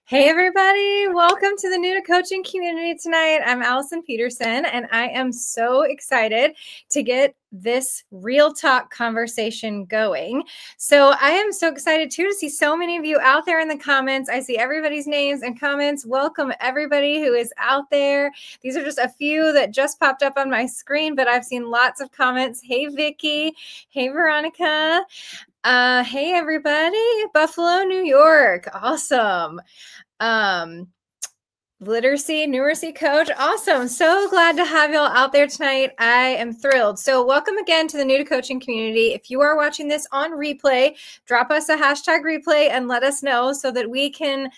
Hey everybody, welcome to the New to Coaching community tonight. I'm Allison Peterson and I am so excited to get this real talk conversation going. So I am so excited too to see so many of you out there in the comments. I see everybody's names and comments. Welcome everybody who is out there. These are just a few that just popped up on my screen, but I've seen lots of comments. Hey Vicky, hey Veronica. Hey everybody, Buffalo, New York. Awesome. Literacy, numeracy coach. Awesome. So glad to have y'all out there tonight. I am thrilled. So welcome again to the New to Coaching community. If you are watching this on replay, drop us a hashtag replay and let us know so that we can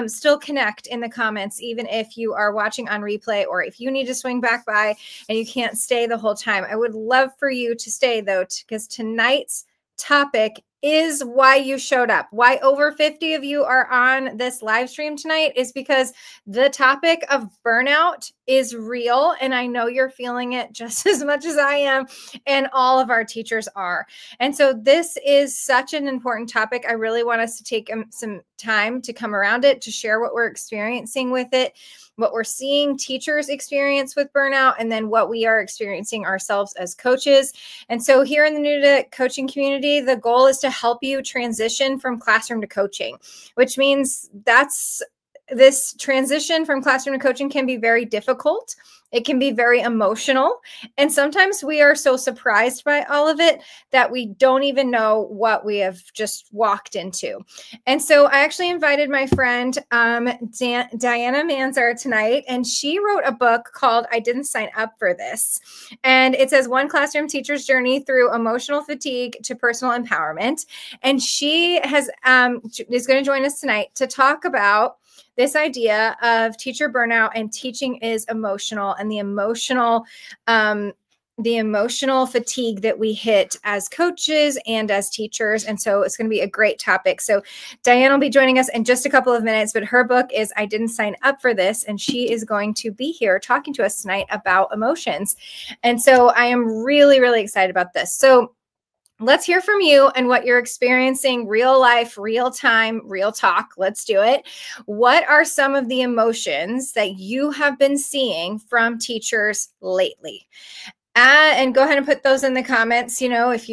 still connect in the comments, even if you are watching on replay or if you need to swing back by and you can't stay the whole time. I would love for you to stay though, because tonight's topic is why you showed up. Why over 50 of you are on this live stream tonight is because the topic of burnout is real. And I know you're feeling it just as much as I am. And all of our teachers are. And so this is such an important topic. I really want us to take some time to come around it, to share what we're experiencing with it, what we're seeing teachers experience with burnout, and then what we are experiencing ourselves as coaches. And so here in the New to Coaching community, the goal is to help you transition from classroom to coaching, which means this transition from classroom to coaching can be very difficult. It can be very emotional. And sometimes we are so surprised by all of it that we don't even know what we have just walked into. And so I actually invited my friend, Diane Manser tonight, and she wrote a book called I Didn't Sign Up for This. And it says One Classroom Teacher's Journey Through Emotional Fatigue to Personal Empowerment. And she is going to join us tonight to talk about this idea of teacher burnout and teaching is emotional, and the emotional fatigue that we hit as coaches and as teachers. And so it's going to be a great topic. So Diane will be joining us in just a couple of minutes, but her book is I Didn't Sign Up for This. And she is going to be here talking to us tonight about emotions. And so I am really, really excited about this. So let's hear from you and what you're experiencing, real life, real time, real talk. Let's do it. What are some of the emotions that you have been seeing from teachers lately? And go ahead and put those in the comments, if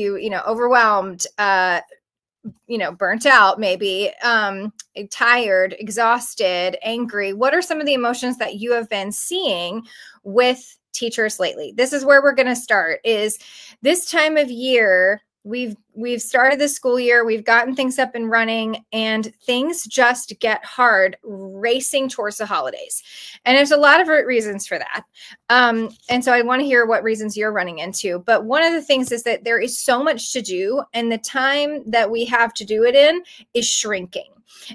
overwhelmed, burnt out, maybe, tired, exhausted, angry. What are some of the emotions that you have been seeing with teachers lately? This is where we're going to start. Is this time of year, we've started the school year, we've gotten things up and running, and things just get hard racing towards the holidays. And there's a lot of reasons for that. And so I want to hear what reasons you're running into. But one of the things is that there is so much to do, and the time that we have to do it in is shrinking.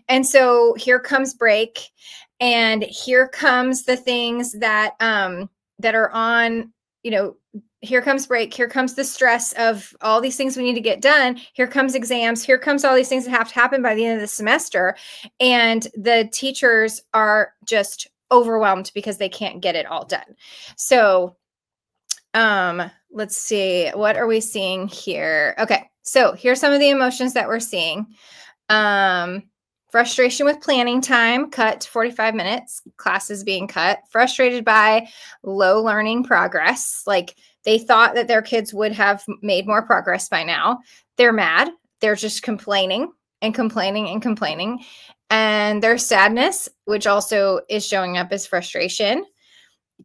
And so here comes break, and here comes the things that are on, here comes break, here comes the stress of all these things we need to get done. Here comes exams. Here comes all these things that have to happen by the end of the semester. And the teachers are just overwhelmed because they can't get it all done. So let's see. What are we seeing here? Okay. So here's some of the emotions that we're seeing. Frustration with planning time, cut to 45 minutes, classes being cut. Frustrated by low learning progress. Like they thought that their kids would have made more progress by now. They're mad. They're just complaining and complaining and complaining. And there's sadness, which also is showing up as frustration.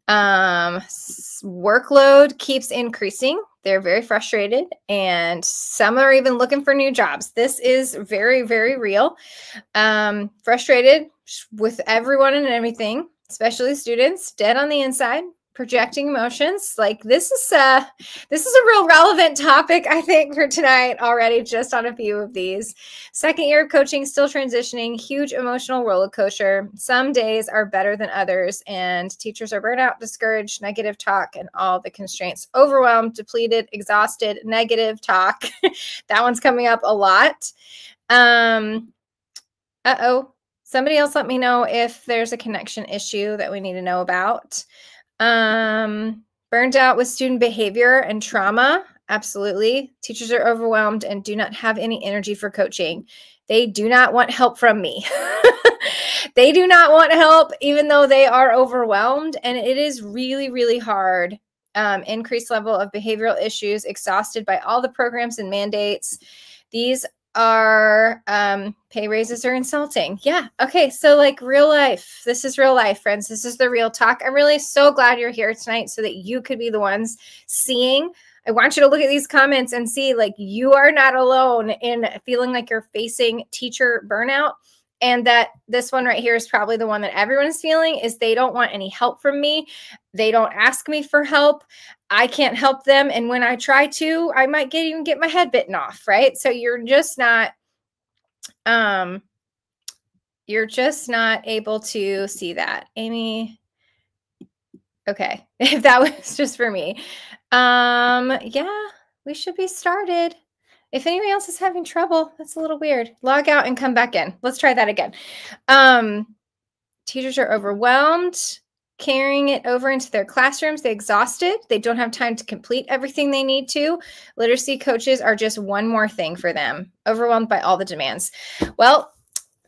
Workload keeps increasing. They're very frustrated, and some are even looking for new jobs. This is very, very real. Frustrated with everyone and everything, especially students, dead on the inside, projecting emotions. Like this is a real relevant topic, I think, for tonight already, just on a few of these. Second year of coaching, still transitioning, huge emotional roller coaster. Some days are better than others, and teachers are burnt out, discouraged, negative talk, and all the constraints. Overwhelmed, depleted, exhausted, negative talk. That one's coming up a lot. Somebody else let me know if there's a connection issue that we need to know about. Burned out with student behavior and trauma. Absolutely. Teachers are overwhelmed and do not have any energy for coaching. They do not want help from me. They do not want help, even though they are overwhelmed. And it is really, really hard. Increased level of behavioral issues, exhausted by all the programs and mandates. These are pay raises are insulting. Yeah. Okay. So like real life, this is real life, friends. This is the real talk. I'm really so glad you're here tonight so that you could be the ones seeing. I want you to look at these comments and see like you are not alone in feeling like you're facing teacher burnout. And that this one right here is probably the one that everyone is feeling is they don't want any help from me. They don't ask me for help. I can't help them. And when I try to, I might even get my head bitten off, right? So you're just not able to see that. Amy, okay. If that was just for me. Yeah, we should be started. If anybody else is having trouble, that's a little weird. Log out and come back in. Let's try that again. Teachers are overwhelmed, carrying it over into their classrooms. They're exhausted. They don't have time to complete everything they need to. Literacy coaches are just one more thing for them, overwhelmed by all the demands. Well,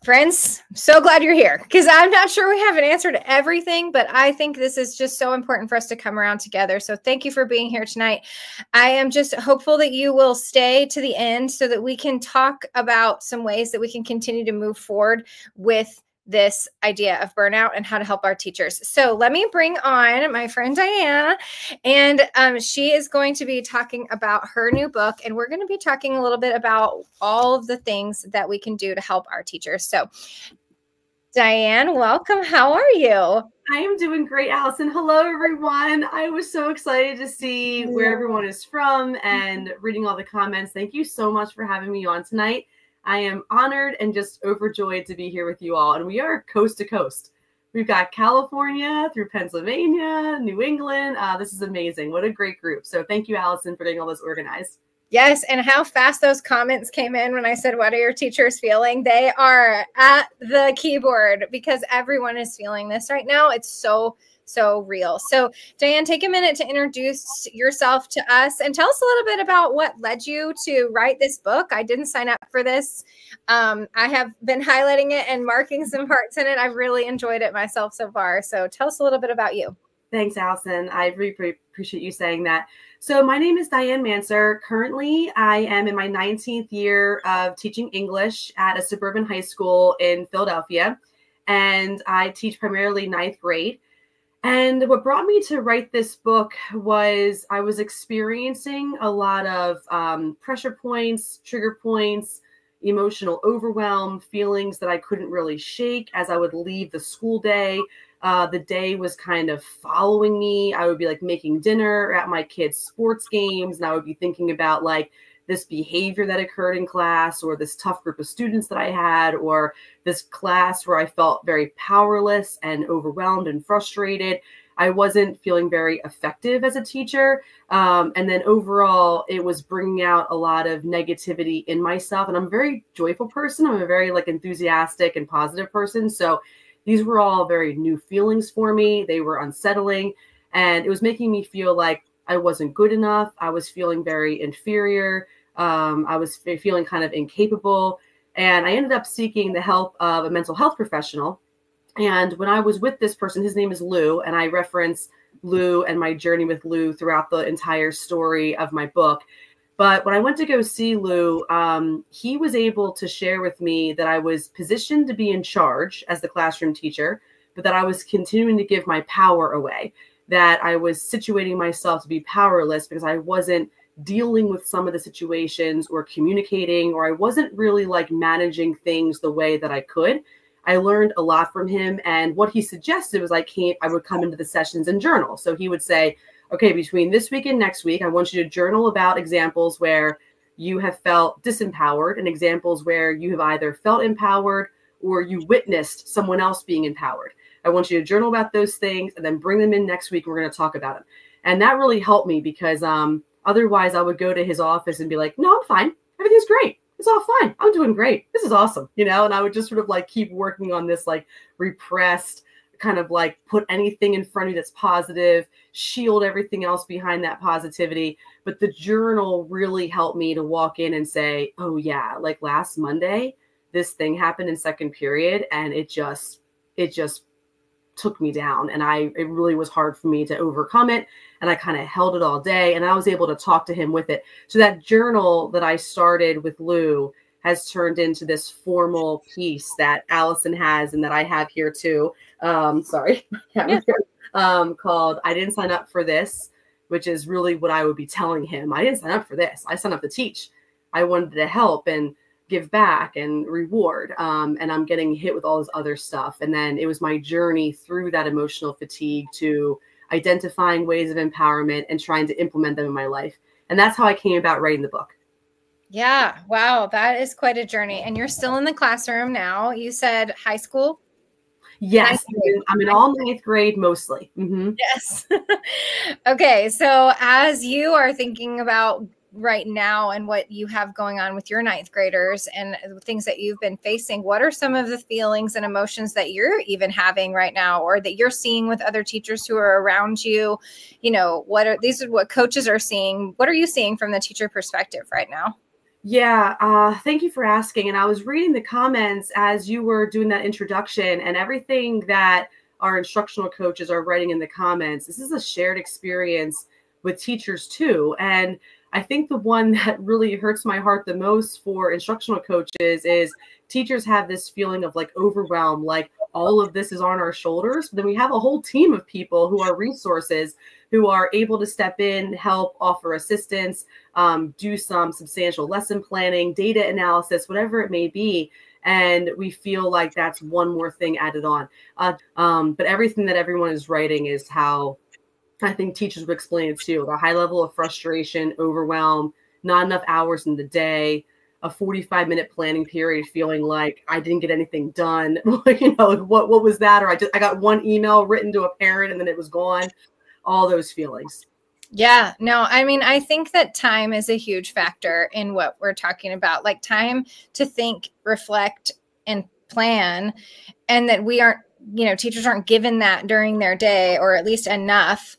friends, I'm so glad you're here because I'm not sure we have an answer to everything, but I think this is just so important for us to come around together. So thank you for being here tonight. I am just hopeful that you will stay to the end so that we can talk about some ways that we can continue to move forward with this idea of burnout and how to help our teachers. So let me bring on my friend Diana, and she is going to be talking about her new book, and we're going to be talking a little bit about all of the things that we can do to help our teachers. So Diane, welcome. How are you? I am doing great, Allison. Hello, everyone. I was so excited to see where everyone is from and reading all the comments. Thank you so much for having me on tonight. I am honored and just overjoyed to be here with you all. And we are coast to coast. We've got California through Pennsylvania, New England. This is amazing. What a great group. So thank you, Allison, for getting all this organized. Yes, and how fast those comments came in when I said, what are your teachers feeling? They are at the keyboard because everyone is feeling this right now. It's so real. So Diane, take a minute to introduce yourself to us and tell us a little bit about what led you to write this book. I didn't sign up for this. I have been highlighting it and marking some parts in it. I've really enjoyed it myself so far. So tell us a little bit about you. Thanks, Allison. I really appreciate you saying that. So my name is Diane Manser. Currently, I am in my 19th year of teaching English at a suburban high school in Philadelphia, and I teach primarily 9th grade. And what brought me to write this book was I was experiencing a lot of pressure points, trigger points, emotional overwhelm, feelings that I couldn't really shake as I would leave the school day. The day was kind of following me. I would be like making dinner at my kids' sports games, and I would be thinking about like this behavior that occurred in class, or this tough group of students that I had, or this class where I felt very powerless and overwhelmed and frustrated. I wasn't feeling very effective as a teacher. And then overall, it was bringing out a lot of negativity in myself. And I'm a very joyful person. I'm a very like enthusiastic and positive person. So these were all very new feelings for me. They were unsettling, and it was making me feel like I wasn't good enough. I was feeling very inferior. I was feeling kind of incapable. And I ended up seeking the help of a mental health professional. And when I was with this person, his name is Lou, and I reference Lou and my journey with Lou throughout the entire story of my book. But when I went to go see Lou, he was able to share with me that I was positioned to be in charge as the classroom teacher, but that I was continuing to give my power away, that I was situating myself to be powerless because I wasn't dealing with some of the situations or communicating, or I wasn't really like managing things the way that I could. I learned a lot from him. And what he suggested was I would come into the sessions and journal. So he would say, okay, between this week and next week, I want you to journal about examples where you have felt disempowered and examples where you have either felt empowered or you witnessed someone else being empowered. I want you to journal about those things and then bring them in next week. And we're going to talk about them. And that really helped me because otherwise I would go to his office and be like, no, I'm fine. Everything's great. It's all fine. I'm doing great. This is awesome. You know, and I would just sort of like keep working on this like repressed kind of like put anything in front of me that's positive, shield everything else behind that positivity. But the journal really helped me to walk in and say, oh yeah, like last Monday, this thing happened in second period, and it just took me down, and it really was hard for me to overcome it. And I kind of held it all day, and I was able to talk to him with it. So that journal that I started with Lou has turned into this formal piece that Allison has and that I have here too. Sorry, called I Didn't Sign Up for This, which is really what I would be telling him. I didn't sign up for this. I signed up to teach. I wanted to help and give back and reward. And I'm getting hit with all this other stuff. And then it was my journey through that emotional fatigue to identifying ways of empowerment and trying to implement them in my life. And that's how I came about writing the book. Yeah. Wow. That is quite a journey. And you're still in the classroom now. You said high school? Yes. I'm in all ninth grade mostly. Mm-hmm. Yes. Okay. So as you are thinking about right now and what you have going on with your ninth graders and things that you've been facing, what are some of the feelings and emotions that you're even having right now, or that you're seeing with other teachers who are around you? You know, these are what coaches are seeing. What are you seeing from the teacher perspective right now? Yeah, thank you for asking. And I was reading the comments as you were doing that introduction, and everything that our instructional coaches are writing in the comments. This is a shared experience with teachers too. And I think the one that really hurts my heart the most for instructional coaches is teachers have this feeling of like overwhelm, like all of this is on our shoulders. But then we have a whole team of people who are resources, who are able to step in, help, offer assistance, do some substantial lesson planning, data analysis, whatever it may be. And we feel like that's one more thing added on. But everything that everyone is writing is how I think teachers would explain it too. The high level of frustration, overwhelm, not enough hours in the day, a 45-minute planning period, feeling like I didn't get anything done. You know, what was that? Or I got one email written to a parent and then it was gone. All those feelings. Yeah, no, I mean, I think that time is a huge factor in what we're talking about, like time to think, reflect, and plan, and that we aren't, you know, teachers aren't given that during their day, or at least enough.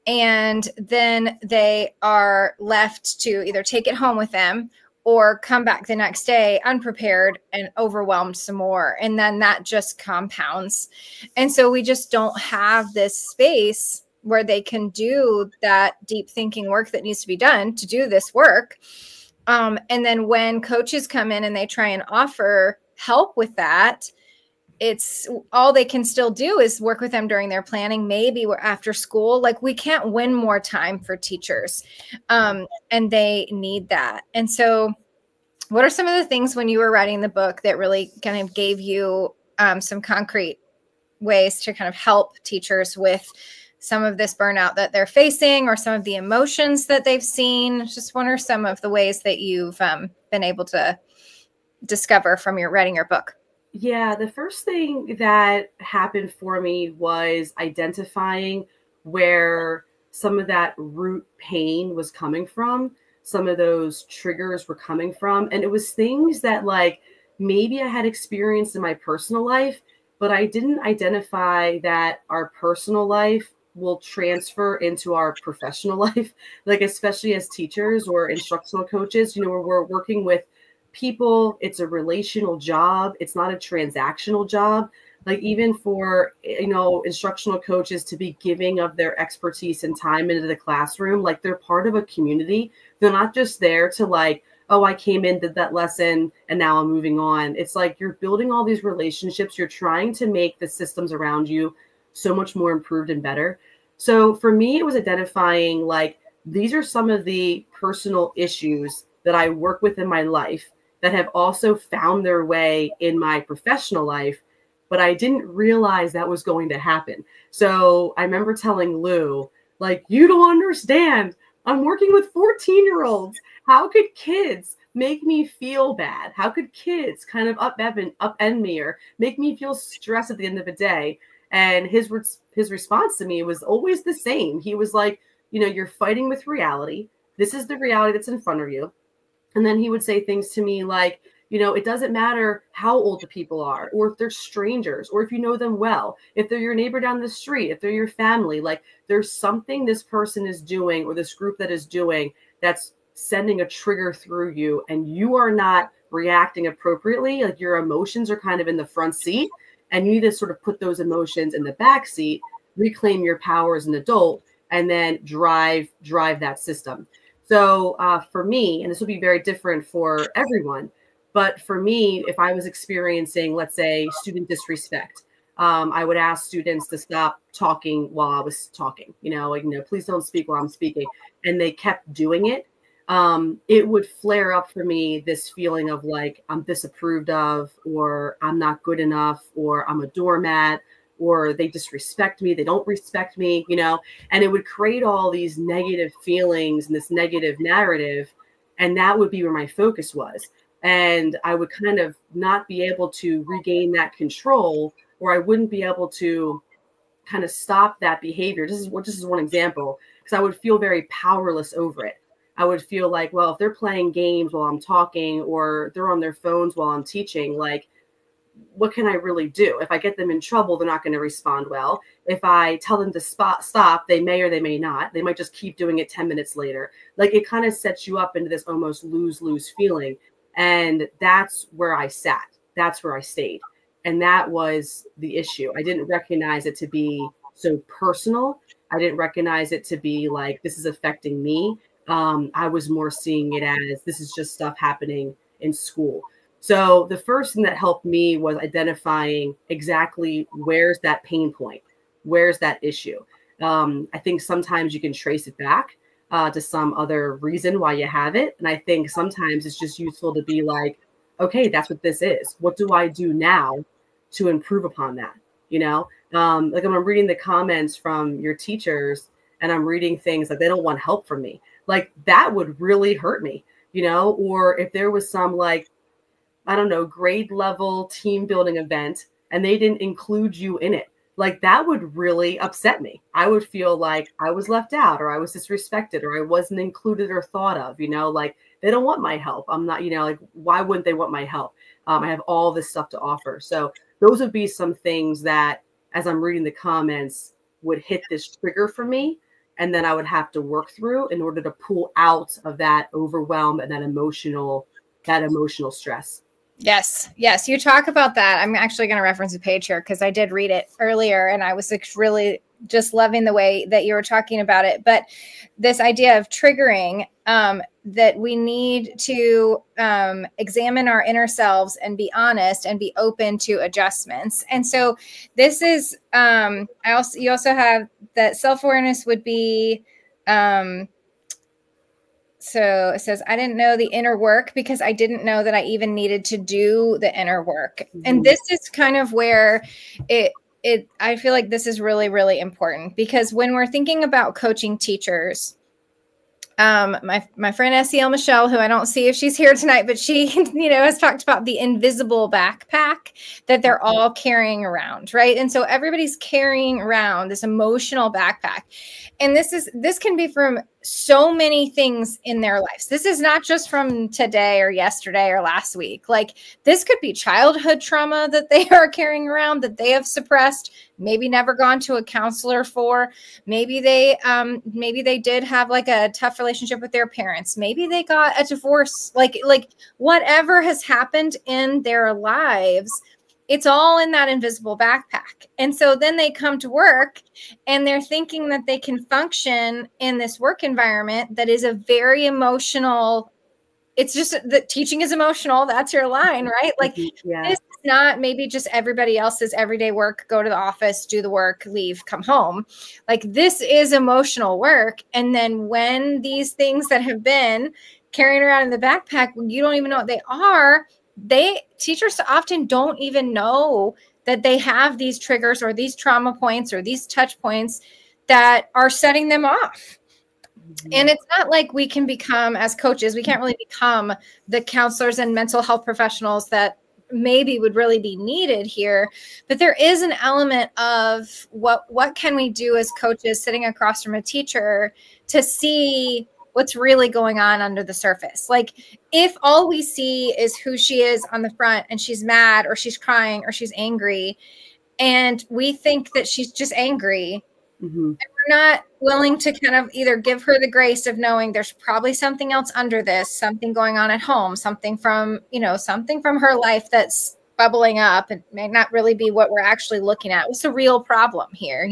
And then they are left to either take it home with them or come back the next day unprepared and overwhelmed some more. And then that just compounds. And so we just don't have this space where they can do that deep thinking work that needs to be done to do this work. And then when coaches come in and they try and offer help with that, it's all they can still do is work with them during their planning, maybe after school. Like, we can't win more time for teachers, and they need that. And so what are some of the things when you were writing the book that really kind of gave you some concrete ways to kind of help teachers with some of this burnout that they're facing, or some of the emotions that they've seen? Just what are some of the ways that you've been able to discover from your writing your book? Yeah, the first thing that happened for me was identifying where some of that root pain was coming from, some of those triggers were coming from. And it was things that like maybe I had experienced in my personal life, but I didn't identify that our personal life will transfer into our professional life, like especially as teachers or instructional coaches, you know, where we're working with people. It's a relational job. It's not a transactional job. Like even for, you know, instructional coaches to be giving of their expertise and time into the classroom, like they're part of a community. They're not just there to like, oh, I came in, did that lesson, and now I'm moving on. It's like you're building all these relationships. You're trying to make the systems around you so much more improved and better. So for me, it was identifying like, these are some of the personal issues that I work with in my life that have also found their way in my professional life, but I didn't realize that was going to happen. So I remember telling Lou, like, you don't understand. I'm working with 14-year-olds. How could kids make me feel bad? How could kids kind of upend me or make me feel stressed at the end of the day? And his response to me was always the same. He was like, you know, you're fighting with reality. This is the reality that's in front of you. And then he would say things to me like, you know, it doesn't matter how old the people are, or if they're strangers, or if you know them well, if they're your neighbor down the street, if they're your family, like there's something this person is doing or this group that is doing that's sending a trigger through you, and you are not reacting appropriately. Like your emotions are kind of in the front seat, and you need to sort of put those emotions in the back seat, reclaim your power as an adult, and then drive that system. So for me, and this will be very different for everyone, but for me, if I was experiencing, let's say, student disrespect, I would ask students to stop talking while I was talking, please don't speak while I'm speaking. And they kept doing it. It would flare up for me this feeling of like, I'm disapproved of, or I'm not good enough, or I'm a doormat, or they disrespect me, they don't respect me, and it would create all these negative feelings and this negative narrative. And that would be where my focus was. And I would kind of not be able to regain that control, or I wouldn't be able to kind of stop that behavior. This is one example, because I would feel very powerless over it. I would feel like, well, if they're playing games while I'm talking, or they're on their phones while I'm teaching, like, what can I really do? If I get them in trouble, they're not going to respond well. If I tell them to stop, they may or they may not. They might just keep doing it 10 minutes later. Like, it kind of sets you up into this almost lose-lose feeling. And that's where I sat. That's where I stayed. And that was the issue. I didn't recognize it to be so personal. I didn't recognize it to be like, this is affecting me. I was more seeing it as, this is just stuff happening in school. So the first thing that helped me was identifying exactly where's that pain point, where's that issue. I think sometimes you can trace it back to some other reason why you have it. And I think sometimes it's just useful to be like, okay, that's what this is. What do I do now to improve upon that? Like when I'm reading the comments from your teachers and I'm reading things like they don't want help from me, like that would really hurt me, or if there was some like, I don't know, grade level team building event and they didn't include you in it, like that would really upset me. I would feel like I was left out, or I was disrespected, or I wasn't included or thought of, like they don't want my help. I'm not, like, why wouldn't they want my help? I have all this stuff to offer. So those would be some things that, as I'm reading the comments, would hit this trigger for me. And then I would have to work through in order to pull out of that overwhelm and that emotional stress. Yes. You talk about that. I'm actually going to reference a page here because I did read it earlier and I was really just loving the way that you were talking about it. But this idea of triggering, that we need to examine our inner selves and be honest and be open to adjustments. And so this is, you also have that self-awareness would be, so it says, I didn't know the inner work because I didn't know that I even needed to do the inner work. Mm-hmm. And this is kind of where I feel like this is really, really important, because when we're thinking about coaching teachers, my friend SEL Michelle, who I don't see if she's here tonight, but she, has talked about the invisible backpack that they're all carrying around, right? And so everybody's carrying around this emotional backpack. And this can be from so many things in their lives. This is not just from today or yesterday or last week. Like, this could be childhood trauma that they are carrying around, that they have suppressed, maybe never gone to a counselor for. Maybe they did have like a tough relationship with their parents. Maybe they got a divorce, like whatever has happened in their lives. It's all in that invisible backpack. And so then they come to work and they're thinking that they can function in this work environment that is a very emotional. It's just that teaching is emotional. That's your line, right? Like, yeah. This is not maybe just everybody else's everyday work, go to the office, do the work, leave, come home. Like, this is emotional work. And then when these things that have been carrying around in the backpack, when you don't even know what they are, teachers often don't even know that they have these triggers or these trauma points or these touch points that are setting them off. Mm-hmm. And it's not like we can become, as coaches, we can't really become the counselors and mental health professionals that maybe would really be needed here. But there is an element of what can we do as coaches sitting across from a teacher to see what's really going on under the surface. Like, if all we see is who she is on the front and she's mad or she's crying or she's angry, and we think that she's just angry, Mm-hmm. We're not willing to kind of either give her the grace of knowing there's probably something else under this, something going on at home, something from, something from her life that's bubbling up. It may not really be what we're actually looking at. What's the real problem here?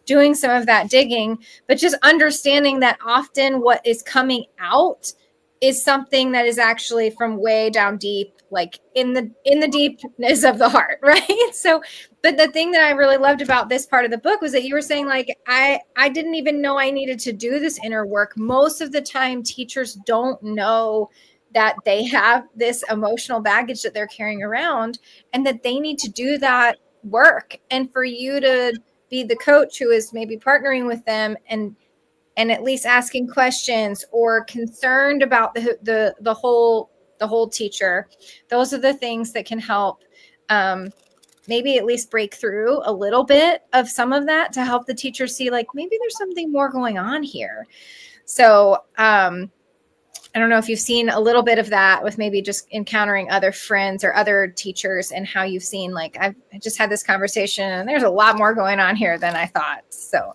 Doing some of that digging, but just understanding that often what is coming out is something that is actually from way down deep, like in the deepness of the heart, right? So, but the thing that I really loved about this part of the book was that you were saying, like, I didn't even know I needed to do this inner work. Most of the time, teachers don't know that they have this emotional baggage that they're carrying around, and that they need to do that work. And for you to be the coach who is maybe partnering with them and at least asking questions or concerned about the whole teacher, those are the things that can help maybe at least break through a little bit of some of that to help the teacher see, like, maybe there's something more going on here. So I don't know if you've seen a little bit of that with maybe just encountering other friends or other teachers, and how you've seen, like, I just had this conversation and there's a lot more going on here than I thought. So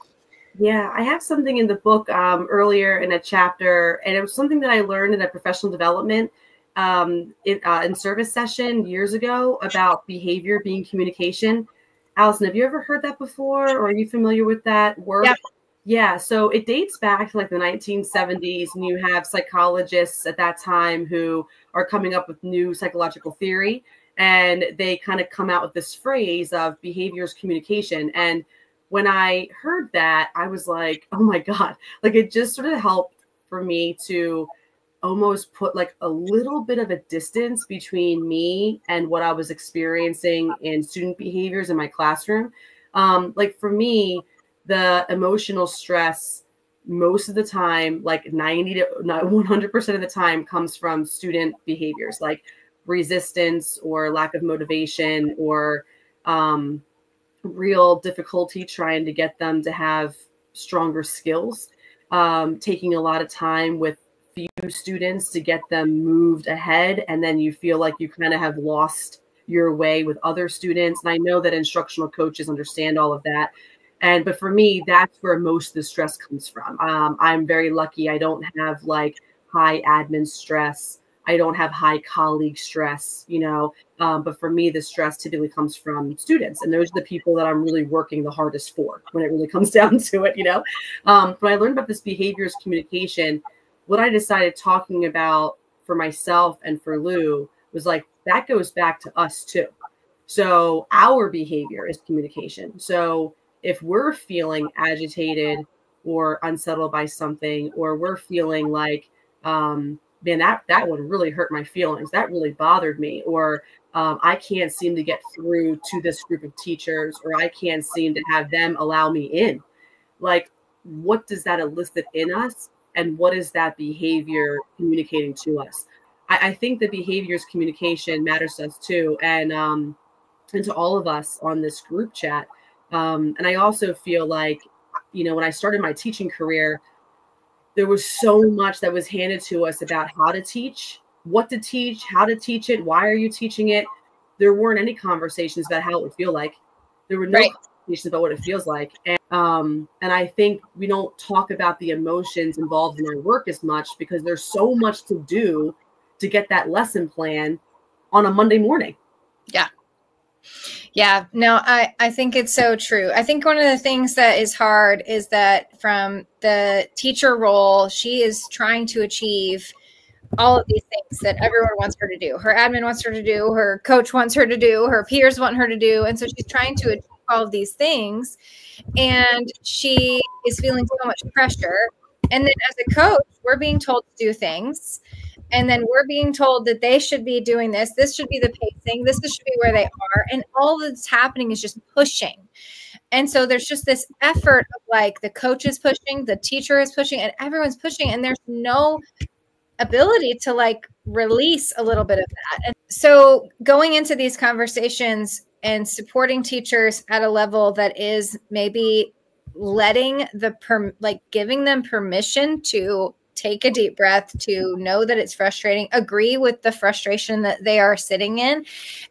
yeah, I have something in the book earlier in a chapter, and it was something that I learned in a professional development in service session years ago about behavior being communication. Allison, have you ever heard that before, or are you familiar with that word? Yeah. Yeah, so it dates back to like the 1970s, and you have psychologists at that time who are coming up with new psychological theory, and they kind of come out with this phrase of behaviors communication. And when I heard that, I was like, oh my God, like it just sort of helped for me to almost put like a little bit of a distance between me and what I was experiencing in student behaviors in my classroom. Like for me, the emotional stress most of the time, like 90 to 100% of the time, comes from student behaviors like resistance or lack of motivation, or real difficulty trying to get them to have stronger skills, taking a lot of time with few students to get them moved ahead. And then you feel like you kind of have lost your way with other students. And I know that instructional coaches understand all of that. But for me, that's where most of the stress comes from. I'm very lucky. I don't have like high admin stress. I don't have high colleague stress, but for me, the stress typically comes from students. And those are the people that I'm really working the hardest for when it really comes down to it, When I learned about this behaviors communication, what I decided talking about for myself and for Lou was like, that goes back to us too. So our behavior is communication. So if we're feeling agitated or unsettled by something, or we're feeling like, man, that would really hurt my feelings, that really bothered me, or I can't seem to get through to this group of teachers, or I can't seem to have them allow me in. Like, what does that elicit in us? And what is that behavior communicating to us? I think the behaviors communication matters to us too. And to all of us on this group chat. And I also feel like, when I started my teaching career, there was so much that was handed to us about how to teach, what to teach, how to teach it, why are you teaching it? There weren't any conversations about how it would feel like. There were no conversations about what it feels like. And I think we don't talk about the emotions involved in our work as much because there's so much to do to get that lesson plan on a Monday morning. Yeah. Yeah, no, I think it's so true. I think one of the things that is hard is that from the teacher role, she is trying to achieve all of these things that everyone wants her to do. Her admin wants her to do, her coach wants her to do, her peers want her to do. And so she's trying to achieve all of these things. And she is feeling so much pressure. And then as a coach, we're being told to do things. And then we're being told that they should be doing this. This should be the pacing. This should be where they are. And all that's happening is just pushing. And so there's just this effort of like the coach is pushing, the teacher is pushing, and everyone's pushing. And there's no ability to like release a little bit of that. And so going into these conversations and supporting teachers at a level that is maybe letting giving them permission to take a deep breath, to know that it's frustrating, agree with the frustration that they are sitting in,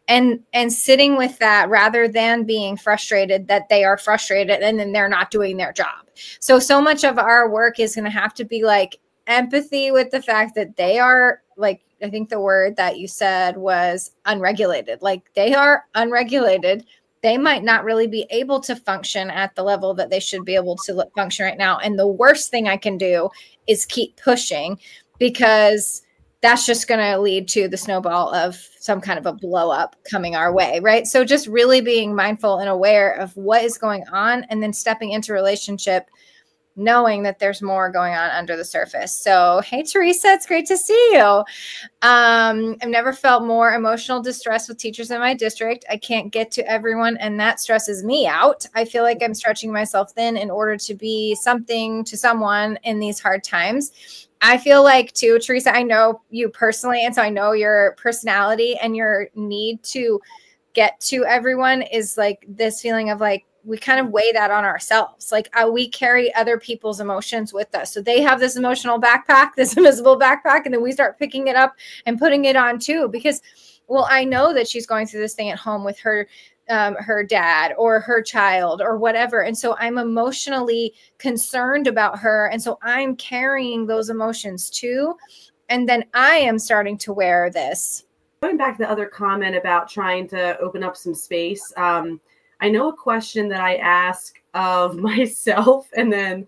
and sitting with that rather than being frustrated that they are frustrated and then they're not doing their job. So much of our work is going to have to be like empathy with the fact that they are, like, I think the word that you said was unregulated. Like, they are unregulated. They might not really be able to function at the level that they should be able to function right now. And the worst thing I can do is keep pushing, because that's just going to lead to the snowball of some kind of a blow up coming our way, right? So just really being mindful and aware of what is going on, and then stepping into relationship knowing that there's more going on under the surface. So, hey, Teresa, it's great to see you. I've never felt more emotional distress with teachers in my district. I can't get to everyone, and that stresses me out. I feel like I'm stretching myself thin in order to be something to someone in these hard times. I feel like too, Teresa, I know you personally, and so I know your personality and your need to get to everyone is like this feeling of like, we kind of weigh that on ourselves. Like we carry other people's emotions with us. So they have this emotional backpack, this invisible backpack, and then we start picking it up and putting it on too, because, well, I know that she's going through this thing at home with her dad or her child or whatever. And so I'm emotionally concerned about her. And so I'm carrying those emotions too. And then I am starting to wear this. Going back to the other comment about trying to open up some space, I know a question that I ask of myself and then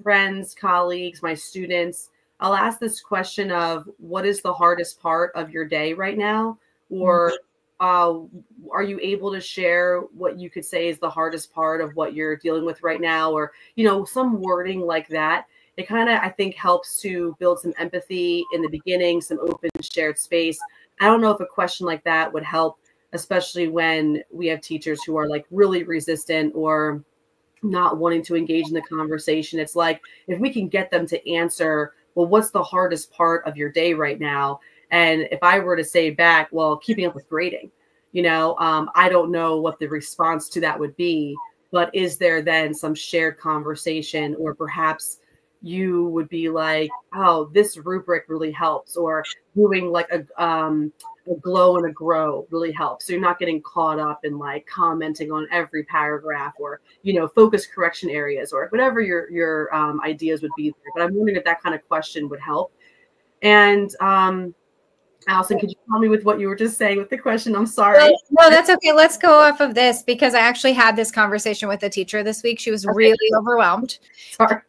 friends, colleagues, my students. I'll ask this question of, what is the hardest part of your day right now? Or are you able to share what you could say is the hardest part of what you're dealing with right now? Or, some wording like that. It kind of, I think, helps to build some empathy in the beginning, some open shared space. I don't know if a question like that would help, especially when we have teachers who are like really resistant or not wanting to engage in the conversation. It's like, if we can get them to answer, well, what's the hardest part of your day right now? And if I were to say back, well, keeping up with grading, I don't know what the response to that would be, but is there then some shared conversation? Or perhaps you would be like, oh, this rubric really helps, or doing like a glow and a grow really helps. So you're not getting caught up in like commenting on every paragraph, or, focus correction areas, or whatever your ideas would be there. But I'm wondering if that kind of question would help. And Allison, could you tell me with what you were just saying with the question? I'm sorry. Well, no, that's okay. Let's go off of this, because I actually had this conversation with a teacher this week. She was really overwhelmed. Sorry.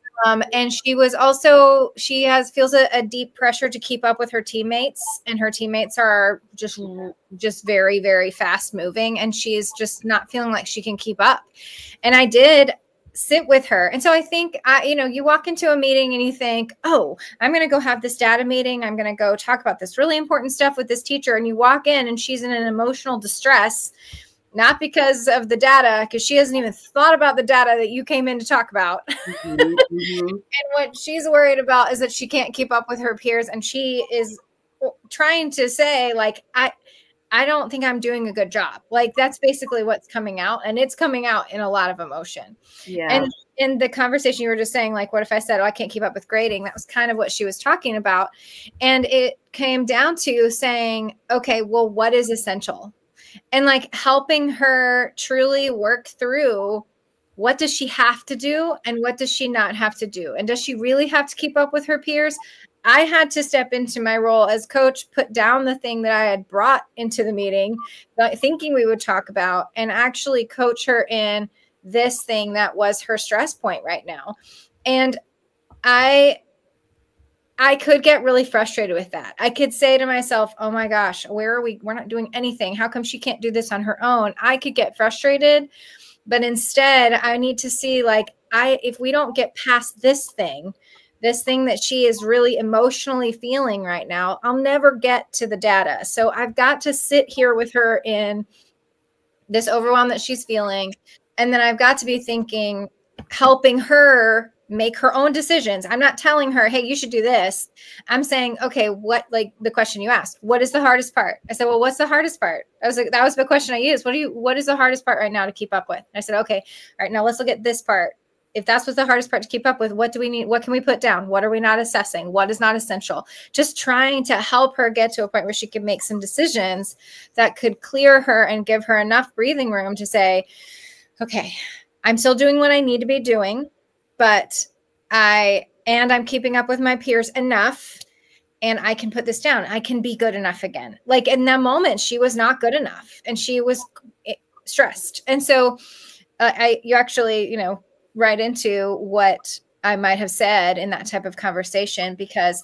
And she was also, feels a deep pressure to keep up with her teammates, and her teammates are just very, very fast moving, and she's just not feeling like she can keep up. And I did sit with her. And so I think, you walk into a meeting and you think, oh, I'm going to go have this data meeting. I'm going to go talk about this really important stuff with this teacher. And you walk in and she's in an emotional distress, not because of the data, because she hasn't even thought about the data that you came in to talk about. And what she's worried about is that she can't keep up with her peers. And she is trying to say, like, I don't think I'm doing a good job. Like, that's basically what's coming out. And it's coming out in a lot of emotion. Yeah. And in the conversation you were just saying, like, what if I said, oh, I can't keep up with grading? That was kind of what she was talking about. And it came down to saying, okay, well, what is essential? And like helping her truly work through, what does she have to do and what does she not have to do? And does she really have to keep up with her peers? I had to step into my role as coach, put down the thing that I had brought into the meeting, thinking we would talk about, and actually coach her in this thing that was her stress point right now. And I could get really frustrated with that. I could say to myself, oh my gosh, where are we? We're not doing anything. How come she can't do this on her own? I could get frustrated, but instead I need to see, like, if we don't get past this thing that she is really emotionally feeling right now, I'll never get to the data. So I've got to sit here with her in this overwhelm that she's feeling. And then I've got to be thinking, helping her make her own decisions. I'm not telling her, hey, you should do this. I'm saying, okay, what, like the question you asked, what is the hardest part? I said, well, what's the hardest part? I was like, that was the question I used. What is the hardest part right now to keep up with? I said, okay, all right, now let's look at this part. if that's what's the hardest part to keep up with, what do we need? What can we put down? What are we not assessing? What is not essential? Just trying to help her get to a point where she can make some decisions that could clear her and give her enough breathing room to say, okay, I'm still doing what I need to be doing, but I'm keeping up with my peers enough, and I can put this down. I can be good enough again. Like in that moment, she was not good enough and she was stressed. And so you actually, right into what I might have said in that type of conversation, because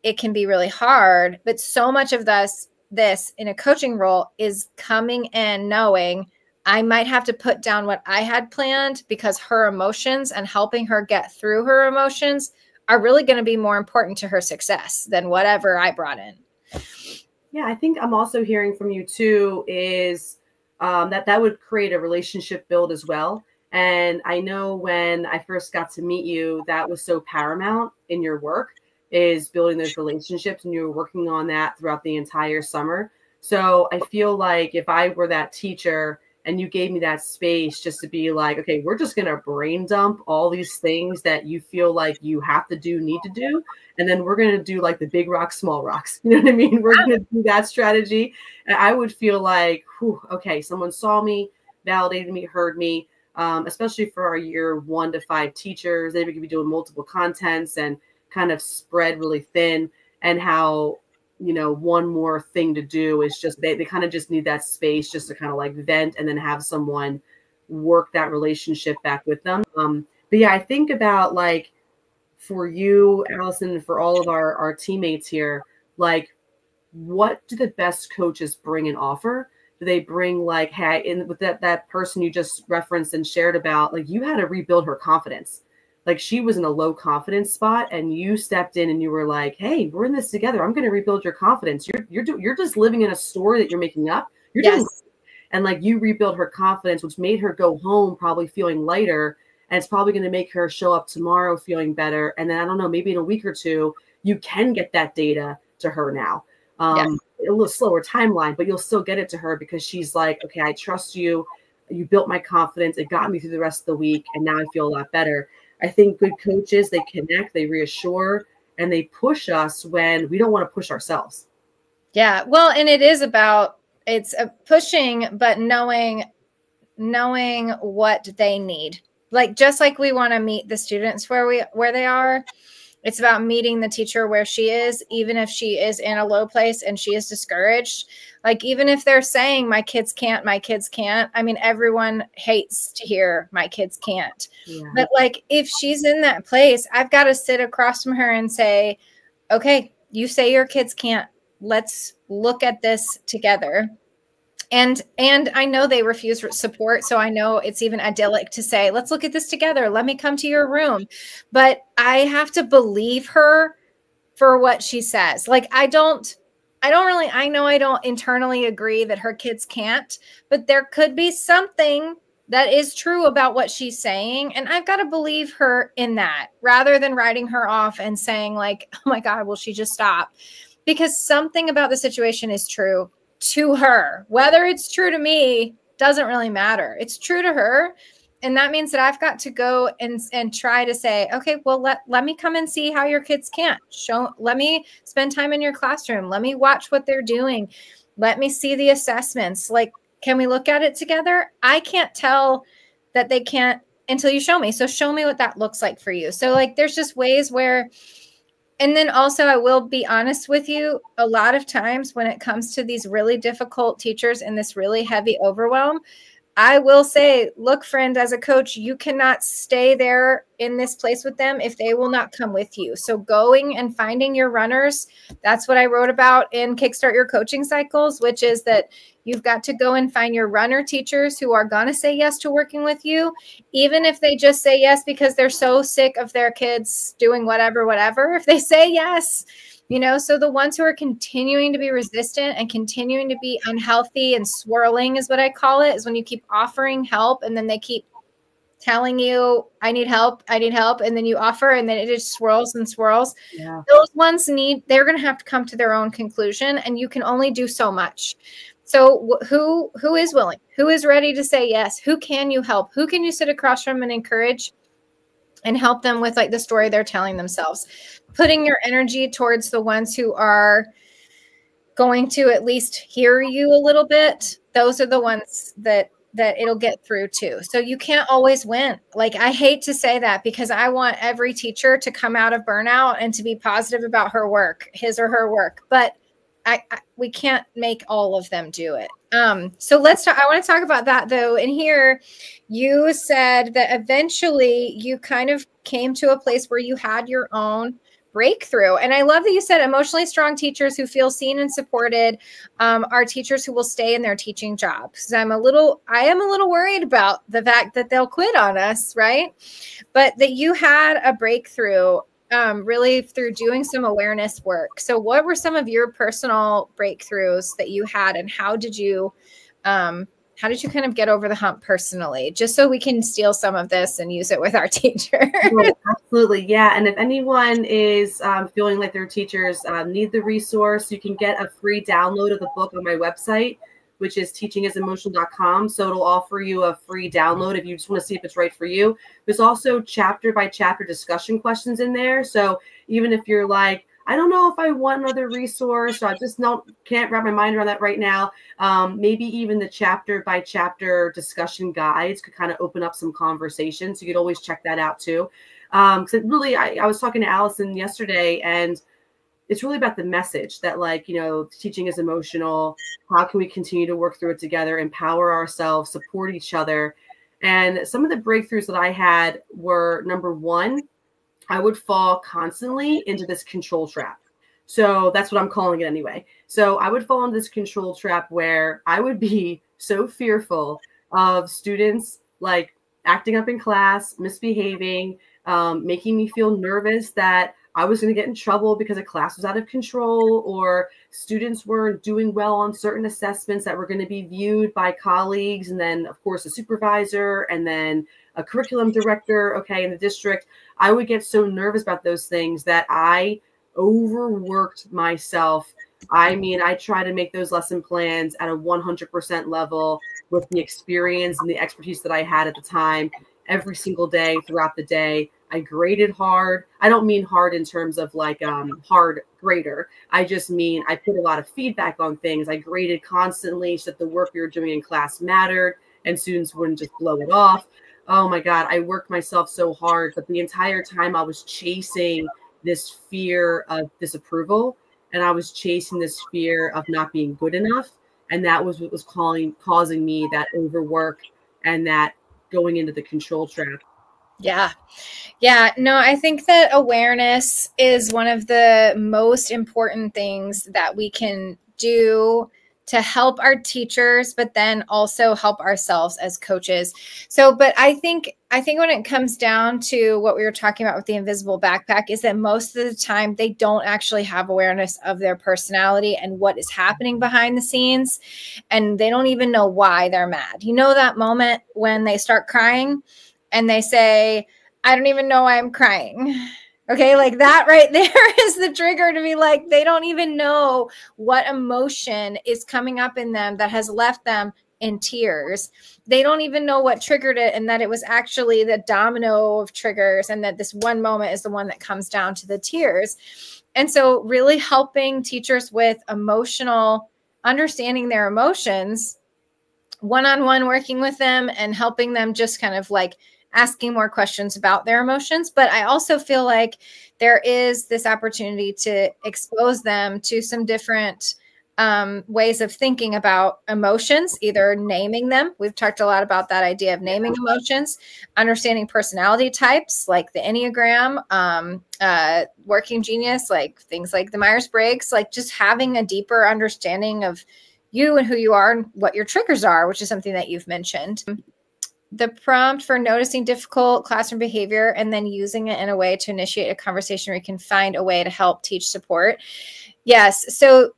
it can be really hard. But so much of this in a coaching role is coming in knowing I might have to put down what I had planned because her emotions and helping her get through her emotions are really going to be more important to her success than whatever I brought in. Yeah, I think I'm also hearing from you too is that would create a relationship build as well. And I know when I first got to meet you, that was so paramount in your work, is building those relationships, and you were working on that throughout the entire summer. So I feel like if I were that teacher and you gave me that space just to be like, okay, we're just going to brain dump all these things that you feel like you have to do, need to do. And then we're going to do like the big rocks, small rocks. You know what I mean? We're going to do that strategy. And I would feel like, whew, okay, someone saw me, validated me, heard me, especially for our year 1 to 5 teachers. They could be doing multiple contents and kind of spread really thin, and how, one more thing to do is just, they kind of just need that space just to kind of like vent and then have someone work that relationship back with them. But yeah, I think about like for you, Allison, for all of our teammates here, like what do the best coaches bring and offer? Do they bring like, hey, in with that person you just referenced and shared about, like you had to rebuild her confidence. Like she was in a low confidence spot and you stepped in and you were like, hey, we're in this together. I'm going to rebuild your confidence. You're just living in a story that you're making up. You're doing, and like you rebuild her confidence, which made her go home probably feeling lighter. And it's probably going to make her show up tomorrow feeling better. And then I don't know, maybe in a week or two, you can get that data to her now. A little slower timeline, but you'll still get it to her because she's like, okay, I trust you. You built my confidence. It got me through the rest of the week. And now I feel a lot better. I think good coaches, they connect, they reassure, and they push us when we don't want to push ourselves. Yeah. Well, and it is about, it's a pushing, but knowing what they need. Like, just like we want to meet the students where they are, it's about meeting the teacher where she is, even if she is in a low place and she is discouraged. Like, even if they're saying my kids can't. I mean, everyone hates to hear my kids can't. Yeah. But like, if she's in that place, I've got to sit across from her and say, okay, you say your kids can't. Let's look at this together. And I know they refuse support. So I know it's even idyllic to say, let's look at this together. Let me come to your room. But I have to believe her for what she says. Like, I know I don't internally agree that her kids can't, but there could be something that is true about what she's saying. And I've got to believe her in that rather than writing her off and saying like, oh my God, will she just stop? Because something about the situation is true to her. Whether it's true to me doesn't really matter. It's true to her. And that means that I've got to go and try to say, okay, well, let me come and see how your kids can't. Let me spend time in your classroom. Let me watch what they're doing. Let me see the assessments. Like, can we look at it together? I can't tell that they can't until you show me. So show me what that looks like for you. So like, there's just ways where. And then also, I will be honest with you, a lot of times when it comes to these really difficult teachers and this really heavy overwhelm, I will say, look, friend, as a coach, you cannot stay there in this place with them if they will not come with you. So going and finding your runners, that's what I wrote about in Kickstart Your Coaching Cycles, which is that you've got to go and find your runner teachers who are going to say yes to working with you, even if they just say yes because they're so sick of their kids doing whatever. If they say yes, so the ones who are continuing to be resistant and continuing to be unhealthy and swirling is what I call it, is when you keep offering help and then they keep telling you, I need help. And then you offer and then it just swirls and swirls. Yeah. Those ones they're going to have to come to their own conclusion, and you can only do so much. So who is willing? Who is ready to say yes? Who can you help? Who can you sit across from and encourage? and help them with like the story they're telling themselves. Putting your energy towards the ones who are going to at least hear you a little bit. Those are the ones that it'll get through to. So you can't always win. Like, I hate to say that because I want every teacher to come out of burnout and to be positive about her work, his or her work, but we can't make all of them do it. So let's talk. I want to talk about that though. And here you said that eventually you kind of came to a place where you had your own breakthrough. And I love that you said emotionally strong teachers who feel seen and supported are teachers who will stay in their teaching jobs. I am a little worried about the fact that they'll quit on us, right? But that you had a breakthrough really through doing some awareness work. So what were some of your personal breakthroughs that you had, and how did you kind of get over the hump personally, just so we can steal some of this and use it with our teachers? Oh, absolutely. Yeah. And if anyone is feeling like their teachers need the resource, you can get a free download of the book on my website, which is teachingisemotional.com. So it'll offer you a free download if you just want to see if it's right for you. There's also chapter by chapter discussion questions in there. So even if you're like, I don't know if I want another resource, or I just can't wrap my mind around that right now, maybe even the chapter by chapter discussion guides could kind of open up some conversations. You could always check that out too. Because it really, I was talking to Allison yesterday, and it's really about the message that, like, you know, teaching is emotional. How can we continue to work through it together, empower ourselves, support each other? And some of the breakthroughs that I had were, number one, I would fall constantly into this control trap. So that's what I'm calling it anyway. So I would fall into this control trap where I would be so fearful of students like acting up in class, misbehaving, making me feel nervous that I was going to get in trouble because a class was out of control, or students weren't doing well on certain assessments that were going to be viewed by colleagues, and then of course a supervisor, and then a curriculum director, okay, in the district. I would get so nervous about those things that I overworked myself. I mean, I try to make those lesson plans at a 100% level with the experience and the expertise that I had at the time, every single day throughout the day. I graded hard. I don't mean hard in terms of like hard grader. I just mean I put a lot of feedback on things. I graded constantly so that the work we were doing in class mattered and students wouldn't just blow it off. Oh my God, I worked myself so hard, but the entire time I was chasing this fear of disapproval, and I was chasing this fear of not being good enough. And that was what was causing me that overwork and that going into the control trap. Yeah. Yeah. No, I think that awareness is one of the most important things that we can do to help our teachers, but then also help ourselves as coaches. So, but I think when it comes down to what we were talking about with the invisible backpack is that most of the time they don't actually have awareness of their personality and what is happening behind the scenes. And they don't even know why they're mad. You know, that moment when they start crying and they say, I don't even know why I'm crying. Okay, like that right there is the trigger to be like, they don't even know what emotion is coming up in them that has left them in tears. They don't even know what triggered it, and that it was actually the domino of triggers, and that this one moment is the one that comes down to the tears. And so really helping teachers with emotional, understanding their emotions, one-on-one working with them and helping them just kind of like asking more questions about their emotions. But I also feel like there is this opportunity to expose them to some different ways of thinking about emotions, either naming them. We've talked a lot about that idea of naming emotions, understanding personality types like the Enneagram, Working Genius, like things like the Myers-Briggs, like just having a deeper understanding of you and who you are and what your triggers are, which is something that you've mentioned. The prompt for noticing difficult classroom behavior and then using it in a way to initiate a conversation where you can find a way to help teach support. Yes. So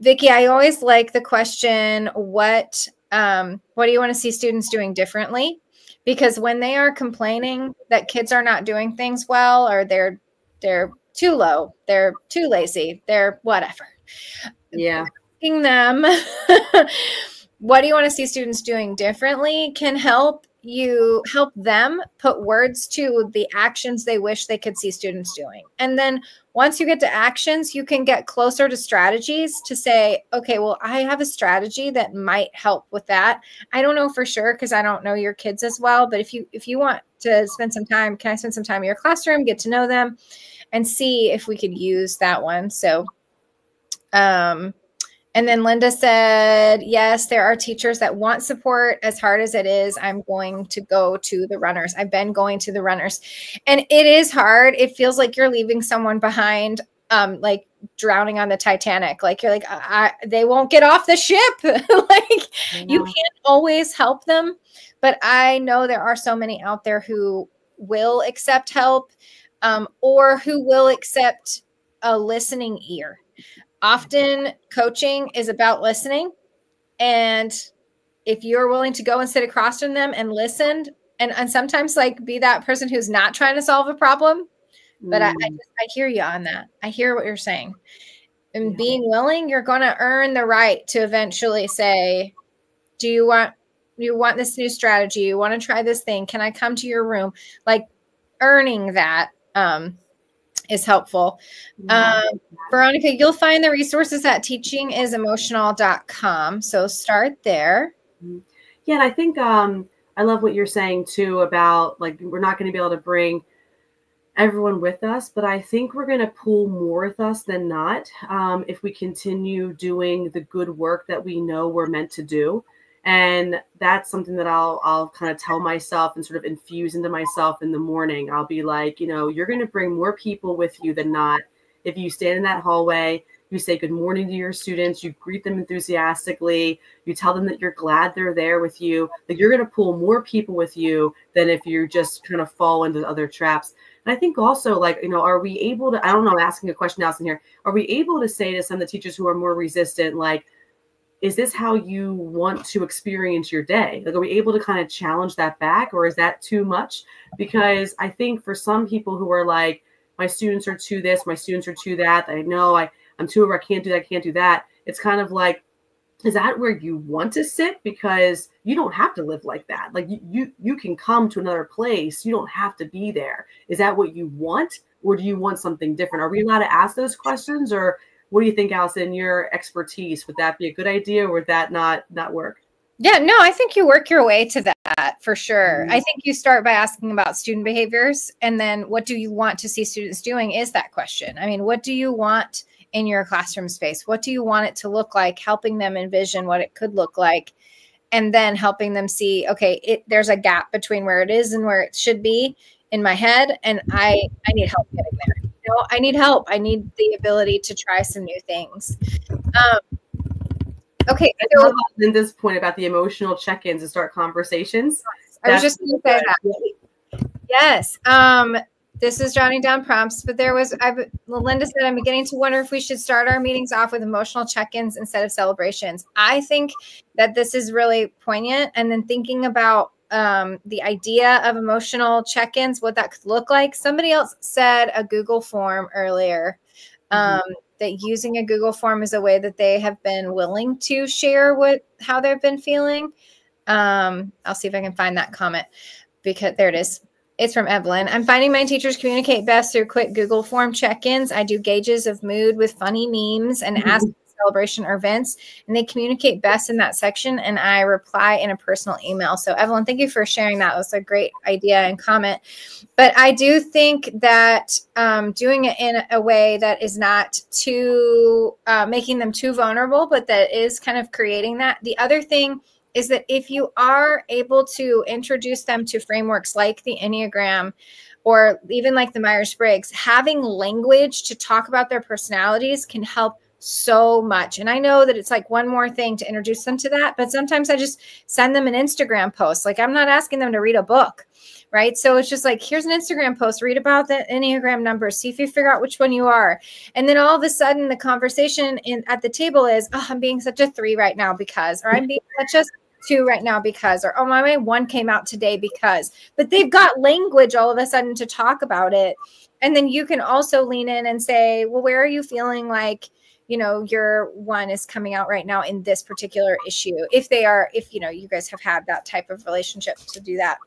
Vicki, I always like the question, what do you want to see students doing differently? Because when they are complaining that kids are not doing things well, or they're too low, they're too lazy, they're whatever. Yeah. Asking them, what do you want to see students doing differently can help you help them put words to the actions they wish they could see students doing. And then once you get to actions, you can get closer to strategies to say, okay, well, I have a strategy that might help with that. I don't know for sure because I don't know your kids as well. But if you want to spend some time, can I spend some time in your classroom, get to know them, and see if we could use that one. So, and then Linda said, yes, there are teachers that want support. As hard as it is, I'm going to go to the runners. I've been going to the runners. And it is hard. It feels like you're leaving someone behind, like drowning on the Titanic. Like you're like, they won't get off the ship. Like you can't always help them. But I know there are so many out there who will accept help, or who will accept a listening ear. Often coaching is about listening. And if you're willing to go and sit across from them and listen, and sometimes like be that person who's not trying to solve a problem, but I hear you on that. I hear what you're saying. And being willing, you're going to earn the right to eventually say, do you want this new strategy? You want to try this thing? Can I come to your room? Like earning that, is helpful. Veronica, you'll find the resources at teachingisemotional.com. So start there. Yeah. And I think, I love what you're saying too about like, we're not going to be able to bring everyone with us, but I think we're going to pull more with us than not. If we continue doing the good work that we know we're meant to do. And that's something that I'll kind of tell myself and sort of infuse into myself in the morning. I'll be like, you're going to bring more people with you than not. If you stand in that hallway, you say good morning to your students, you greet them enthusiastically, you tell them that you're glad they're there with you, that you're going to pull more people with you than if you just kind of fall into other traps. And I think also like, are we able to, I don't know, I'm asking a question, Allison, here. Are we able to say to some of the teachers who are more resistant, like, is this how you want to experience your day? Like, are we able to kind of challenge that back, or is that too much? Because I think for some people who are like, my students are to this, my students are to that, I know I'm too, or I can't do that, can't do that. It's kind of like, is that where you want to sit? Because you don't have to live like that. Like you can come to another place. You don't have to be there. Is that what you want? Or do you want something different? Are we allowed to ask those questions? Or what do you think, Allison, your expertise? Would that be a good idea, or would that not work? Yeah, no, I think you work your way to that for sure. I think you start by asking about student behaviors, and then what do you want to see students doing is that question. I mean, what do you want in your classroom space? What do you want it to look like? Helping them envision what it could look like, and then helping them see, okay, there's a gap between where it is and where it should be in my head, and I need help getting there. I need help. I need the ability to try some new things. Okay. I love Linda's point about the emotional check-ins to start conversations. I was just going to say that. Yes. This is jotting down prompts, but Linda said, I'm beginning to wonder if we should start our meetings off with emotional check-ins instead of celebrations. I think that this is really poignant. And then thinking about the idea of emotional check-ins, what that could look like. Somebody else said a Google form earlier, that using a Google form is a way that they have been willing to share how they've been feeling. I'll see if I can find that comment, because there it is. It's from Evelyn. I'm finding my teachers communicate best through quick Google form check-ins. I do gauges of mood with funny memes and ask celebration or events, and they communicate best in that section, and I reply in a personal email. So Evelyn, thank you for sharing that. That's a great idea and comment. But I do think that doing it in a way that is not too making them too vulnerable, but that is kind of creating that. The other thing is that if you are able to introduce them to frameworks like the Enneagram, or even like the Myers-Briggs, having language to talk about their personalities can help so much. And I know that it's like one more thing to introduce them to that, but sometimes I just send them an Instagram post. Like, I'm not asking them to read a book, right? So it's just like, here's an Instagram post, read about the Enneagram numbers, see if you figure out which one you are. And then all of a sudden the conversation at the table is, oh, I'm being such a 3 right now because, or I'm being such a 2 right now because, or oh, my 1 came out today because. But they've got language all of a sudden to talk about it. And then you can also lean in and say, well, where are you feeling like your one is coming out right now in this particular issue, if you guys have had that type of relationship to do that.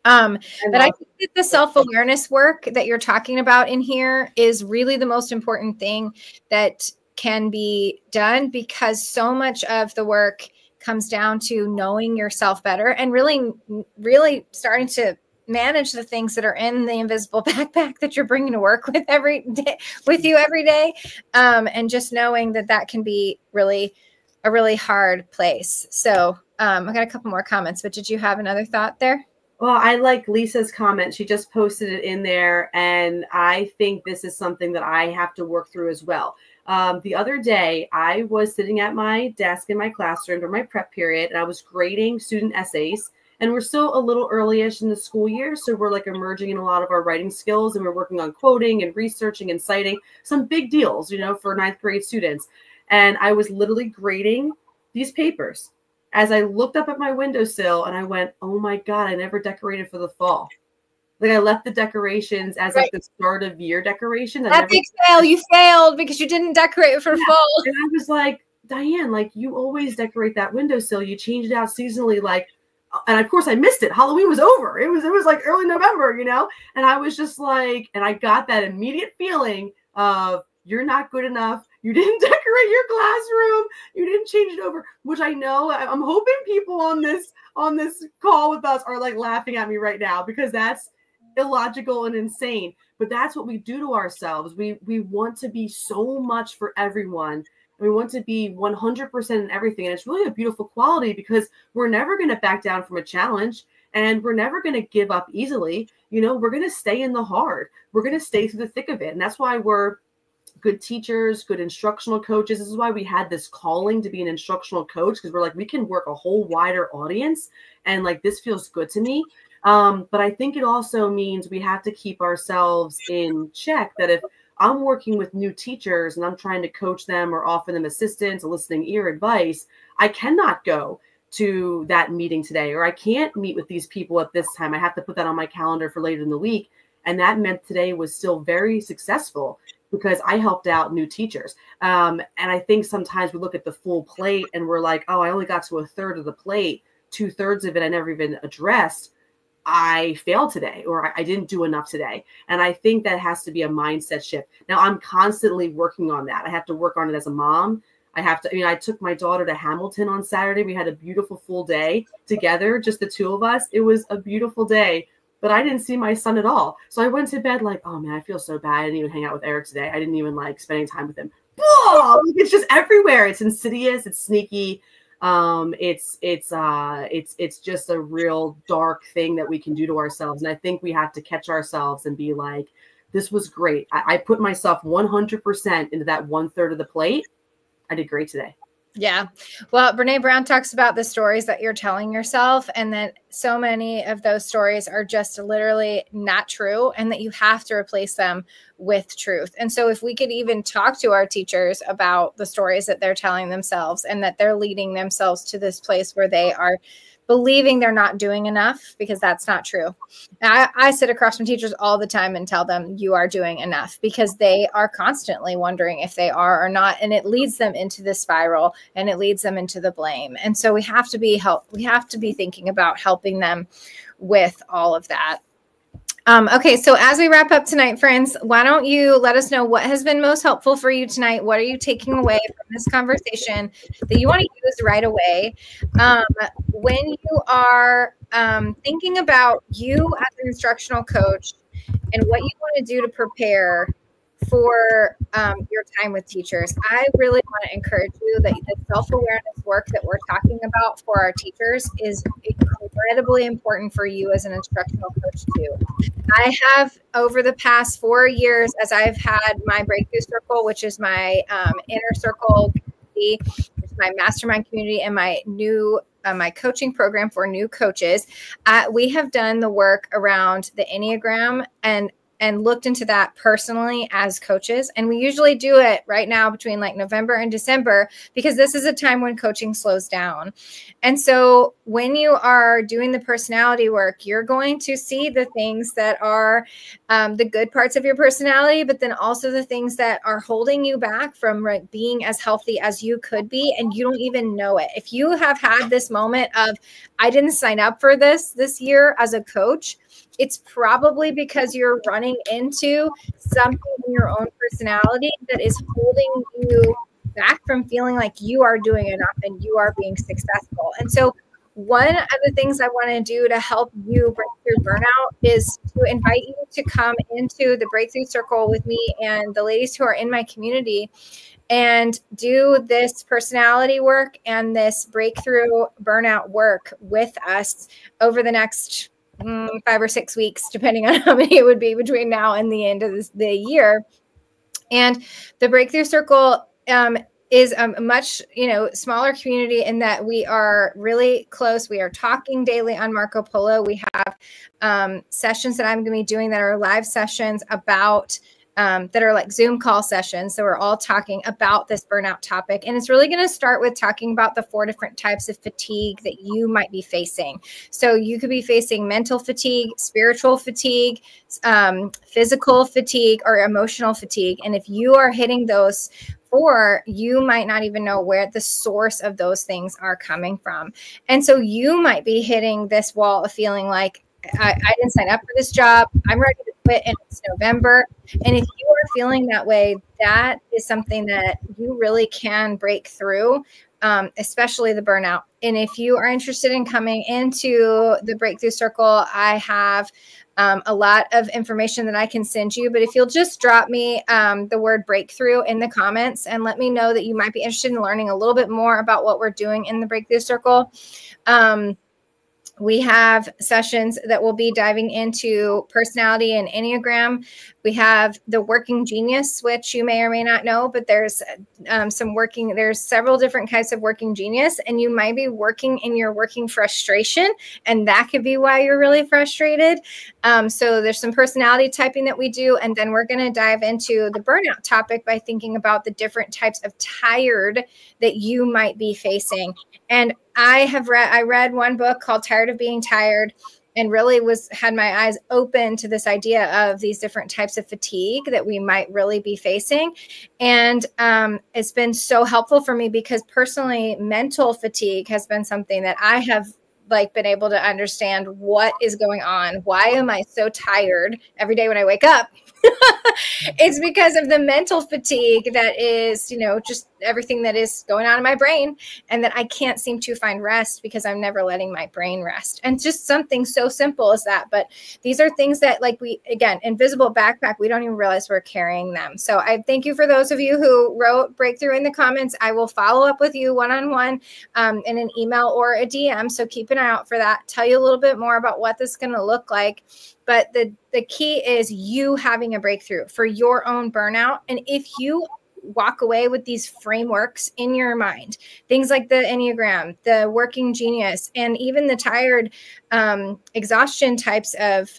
But I think that the self-awareness work that you're talking about in here is really the most important thing that can be done, because so much of the work comes down to knowing yourself better and really, really starting to manage the things that are in the invisible backpack that you're bringing to work with you every day. And just knowing that can be really a really hard place. So I got a couple more comments, but did you have another thought there? Well, I like Lisa's comment. She just posted it in there. And I think this is something that I have to work through as well. The other day, I was sitting at my desk in my classroom during my prep period, and I was grading student essays. And we're still a little early-ish in the school year, so we're like emerging in a lot of our writing skills, and we're working on quoting and researching and citing some big deals, for ninth grade students. And I was literally grading these papers as I looked up at my windowsill, and I went, oh my God, I never decorated for the fall. Like, I left the decorations as like the start of year decoration. Big fail. You failed because you didn't decorate for fall. And I was like, Diane, like, you always decorate that windowsill. You change it out seasonally. Like, and of course I missed it. Halloween was over. It was like early November, and I was just like, and I got that immediate feeling of, you're not good enough. You didn't decorate your classroom. You didn't change it over, which I know I'm hoping people on this call with us are like laughing at me right now, because that's illogical and insane. But that's what we do to ourselves. We want to be so much for everyone. We want to be 100% in everything. And it's really a beautiful quality, because we're never going to back down from a challenge, and we're never going to give up easily. We're going to stay in the hard. We're going to stay through the thick of it. And that's why we're good teachers, good instructional coaches. This is why we had this calling to be an instructional coach, because we're like, we can work a whole wider audience, and like, this feels good to me. But I think it also means we have to keep ourselves in check, that if I'm working with new teachers and I'm trying to coach them or offer them assistance, a listening ear, advice, I cannot go to that meeting today, or I can't meet with these people at this time. I have to put that on my calendar for later in the week. And that meant today was still very successful, because I helped out new teachers. And I think sometimes we look at the full plate and we're like, oh, I only got to a third of the plate, 2/3 of it I never even addressed. I failed today, or I didn't do enough today. And I think that has to be a mindset shift. Now, I'm constantly working on that. I have to work on it as a mom. I took my daughter to Hamilton on Saturday. We had a beautiful full day together, just the two of us. It was a beautiful day, but I didn't see my son at all. So I went to bed like, oh man, I feel so bad. I didn't even hang out with Eric today. I didn't even like spending time with him. Whoa! It's just everywhere. It's insidious. It's sneaky. It's just a real dark thing that we can do to ourselves. And I think we have to catch ourselves and be like, this was great. I put myself 100% into that 1/3 of the plate. I did great today. Yeah. Well, Brene Brown talks about the stories that you're telling yourself, and that so many of those stories are just literally not true, and that you have to replace them with truth. And so if we could even talk to our teachers about the stories that they're telling themselves, and that they're leading themselves to this place where they are believing they're not doing enough, because that's not true. I sit across from teachers all the time and tell them you are doing enough, because they are constantly wondering if they are or not. And it leads them into this spiral, and it leads them into the blame. And so we have to be thinking about helping them with all of that. Okay, so as we wrap up tonight, friends, why don't you let us know what has been most helpful for you tonight? What are you taking away from this conversation that you want to use right away? When you are thinking about you as an instructional coach and what you want to do to prepare for your time with teachers, I really want to encourage you that the self-awareness work that we're talking about for our teachers is incredibly important for you as an instructional coach too. I have, over the past 4 years, as I've had my breakthrough circle, which is my inner circle community, which is my mastermind community, and my new my coaching program for new coaches, we have done the work around the Enneagram and and looked into that personally as coaches. And we usually do it right now between like November and December, because this is a time when coaching slows down. And so when you are doing the personality work, you're going to see the things that are the good parts of your personality, but then also the things that are holding you back from being as healthy as you could be. And you don't even know it. If you have had this moment of, I didn't sign up for this year as a coach, it's probably because you're running into something in your own personality that is holding you back from feeling like you are doing enough and you are being successful. And so one of the things I want to do to help you break through burnout is to invite you to come into the Breakthrough Circle with me and the ladies who are in my community and do this personality work and this breakthrough burnout work with us over the next 5 or 6 weeks, depending on how many it would be between now and the end of the year. And the Breakthrough Circle is a much, smaller community in that we are really close. We are talking daily on Marco Polo. We have sessions that I'm going to be doing that are live sessions about that are like Zoom call sessions. So we're all talking about this burnout topic. And it's really going to start with talking about the 4 different types of fatigue that you might be facing. So you could be facing mental fatigue, spiritual fatigue, physical fatigue, or emotional fatigue. And if you are hitting those 4, you might not even know where the source of those things are coming from. And so you might be hitting this wall of feeling like, I didn't sign up for this job. I'm ready to quit, and it's November. And if you are feeling that way, that is something that you really can break through, especially the burnout. And if you are interested in coming into the Breakthrough Circle, I have a lot of information that I can send you. But if you'll just drop me the word breakthrough in the comments and let me know that you might be interested in learning a little bit more about what we're doing in the Breakthrough Circle. We have sessions that will be diving into personality and Enneagram. We have the Working Genius, which you may or may not know, but there's there's several different types of Working Genius, and you might be working in your working frustration, and that could be why you're really frustrated. So there's some personality typing that we do, and then we're going to dive into the burnout topic by thinking about the different types of tired that you might be facing. And I read one book called Tired of Being Tired, and really had my eyes open to this idea of these different types of fatigue that we might really be facing. And it's been so helpful for me because personally, mental fatigue has been something that I have been able to understand what is going on. Why am I so tired every day when I wake up? It's because of the mental fatigue that is, just everything that is going on in my brain, and that I can't seem to find rest because I'm never letting my brain rest. And just something so simple as that. But these are things that invisible backpack, we don't even realize we're carrying them. So I thank you for those of you who wrote breakthrough in the comments. I will follow up with you one-on-one in an email or a DM. So keep an eye out for that. Tell you a little bit more about what this is going to look like. But the key is you having a breakthrough for your own burnout. And if you walk away with these frameworks in your mind, things like the Enneagram, the Working Genius, and even the tired exhaustion types of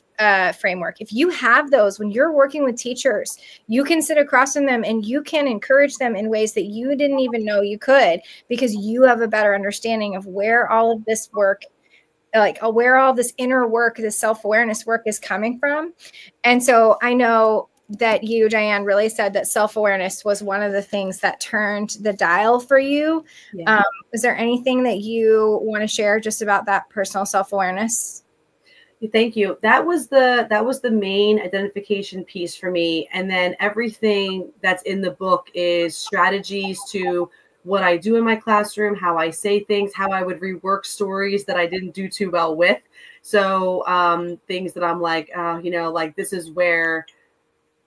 framework, if you have those when you're working with teachers, you can sit across from them and you can encourage them in ways that you didn't even know you could, because you have a better understanding of where all of this work, where all this inner work, this self-awareness work is coming from. And so I know that you, Diane, really said that self-awareness was one of the things that turned the dial for you. Yeah. Is there anything that you want to share just about that personal self-awareness? Thank you. That was the main identification piece for me. And then everything that's in the book is strategies to what I do in my classroom, how I say things, how I would rework stories that I didn't do too well with. So things that I'm like, this is where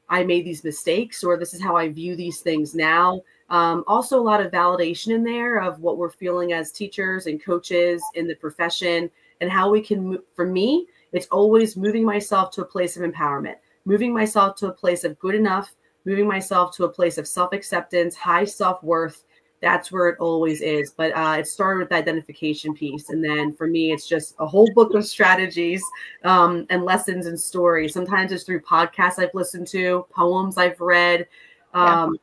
I made these mistakes, or this is how I view these things now. Also a lot of validation in there of what we're feeling as teachers and coaches in the profession, and how we can, for me, it's always moving myself to a place of empowerment, moving myself to a place of good enough, moving myself to a place of self-acceptance, high self-worth, that's where it always is. But it started with the identification piece. And then for me, it's just a whole book of strategies and lessons and stories. Sometimes it's through podcasts I've listened to, poems I've read,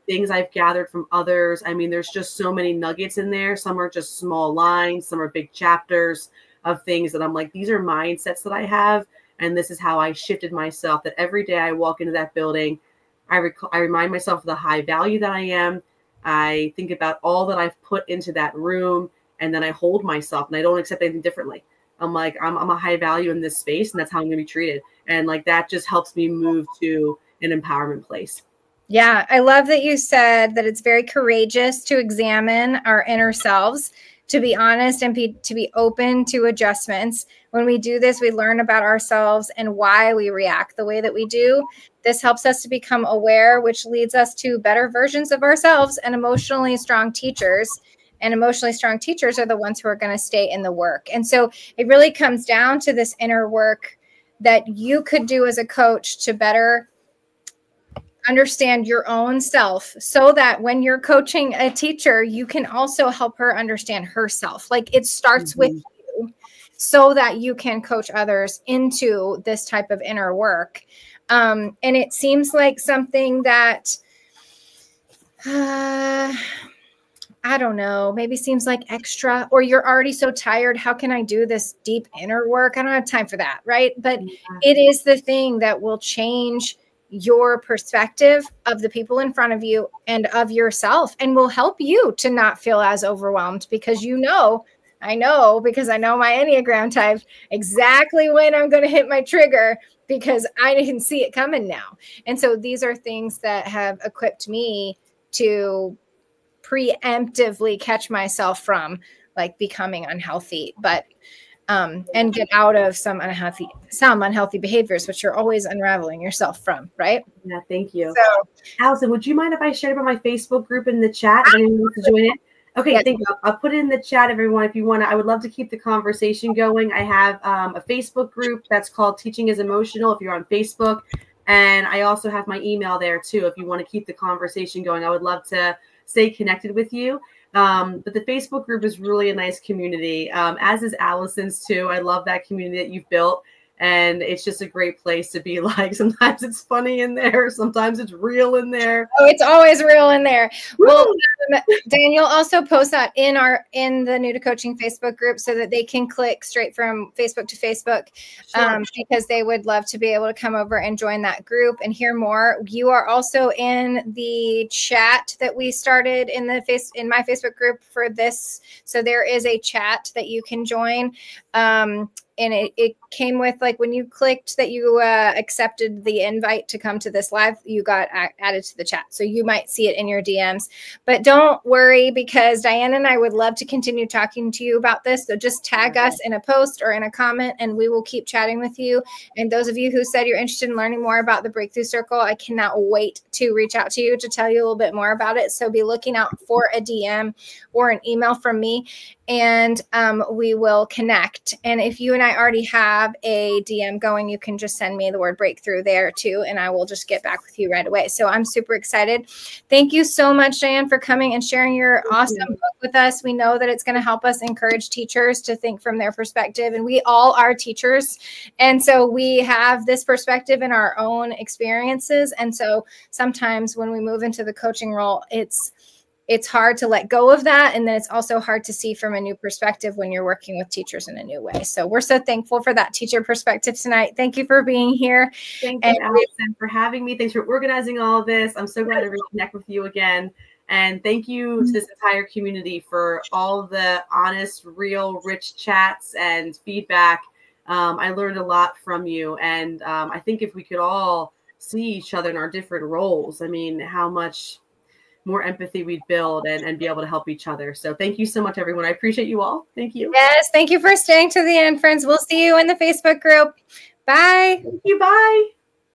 things I've gathered from others. I mean, there's just so many nuggets in there. Some are just small lines, some are big chapters of things that I'm like, these are mindsets that I have. And this is how I shifted myself, that every day I walk into that building, I remind myself of the high value that I am. I think about all that I've put into that room, and then I hold myself and I don't accept anything differently. I'm like, I'm a high value in this space, and that's how I'm going to be treated. And like, that just helps me move to an empowerment place. Yeah, I love that you said that it's very courageous to examine our inner selves, to be honest, and to be open to adjustments. When we do this, we learn about ourselves and why we react the way that we do. This helps us to become aware, which leads us to better versions of ourselves and emotionally strong teachers. And emotionally strong teachers are the ones who are going to stay in the work. And so it really comes down to this inner work that you could do as a coach to better understand your own self, so that when you're coaching a teacher, you can also help her understand herself. Like, it starts with you, so that you can coach others into this type of inner work. And it seems like something that, I don't know, maybe seems like extra, or you're already so tired. How can I do this deep inner work? I don't have time for that. Right. But it is the thing that will change your perspective of the people in front of you and of yourself, and will help you to not feel as overwhelmed, because I know because I know my Enneagram type exactly when I'm going to hit my trigger, because I didn't see it coming now. And so these are things that have equipped me to preemptively catch myself from like becoming unhealthy, but and get out of some unhealthy behaviors, which you're always unraveling yourself from, right? Yeah, thank you. So, Allison, would you mind if I shared about my Facebook group in the chat? If anyone wants to join it? Okay, yes. Thank you. I'll put it in the chat, everyone, if you want to. I would love to keep the conversation going. I have a Facebook group that's called Teaching is Emotional, if you're on Facebook. And I also have my email there, too, if you want to keep the conversation going. I would love to stay connected with you. But the Facebook group is really a nice community, as is Allison's too. I love that community that you've built, and it's just a great place to be. Like, sometimes it's funny in there, sometimes it's real in there. Oh, it's always real in there. Woo! Well, Dan, you'll also post that in the New to Coaching Facebook group, so that they can click straight from Facebook to Facebook, because they would love to be able to come over and join that group and hear more. You are also in the chat that we started in my Facebook group for this. So there is a chat that you can join. And it came with, like, when you clicked that you accepted the invite to come to this live, you got added to the chat. So you might see it in your DMs. But don't worry, because Diane and I would love to continue talking to you about this. So just tag us in a post or in a comment, and we will keep chatting with you. And those of you who said you're interested in learning more about the Breakthrough Circle, I cannot wait to reach out to you to tell you a little bit more about it. So be looking out for a DM or an email from me, and we will connect. And if you and I already have a DM going, you can just send me the word breakthrough there too, and I will just get back with you right away. So I'm super excited. Thank you so much, Diane, for coming and sharing your awesome book with us. We know that it's going to help us encourage teachers to think from their perspective, and we all are teachers. And so we have this perspective in our own experiences. And so sometimes when we move into the coaching role, it's hard to let go of that. And then it's also hard to see from a new perspective when you're working with teachers in a new way. So we're so thankful for that teacher perspective tonight. Thank you for being here. Thank you, Allison, for having me. Thanks for organizing all of this. I'm so glad to reconnect with you again. And thank you to this entire community for all the honest, real, rich chats and feedback. I learned a lot from you. And I think if we could all see each other in our different roles, I mean, how much more empathy we'd build and be able to help each other. So thank you so much, everyone. I appreciate you all. Thank you. Yes, thank you for staying to the end, friends. We'll see you in the Facebook group. Bye. Thank you. Bye.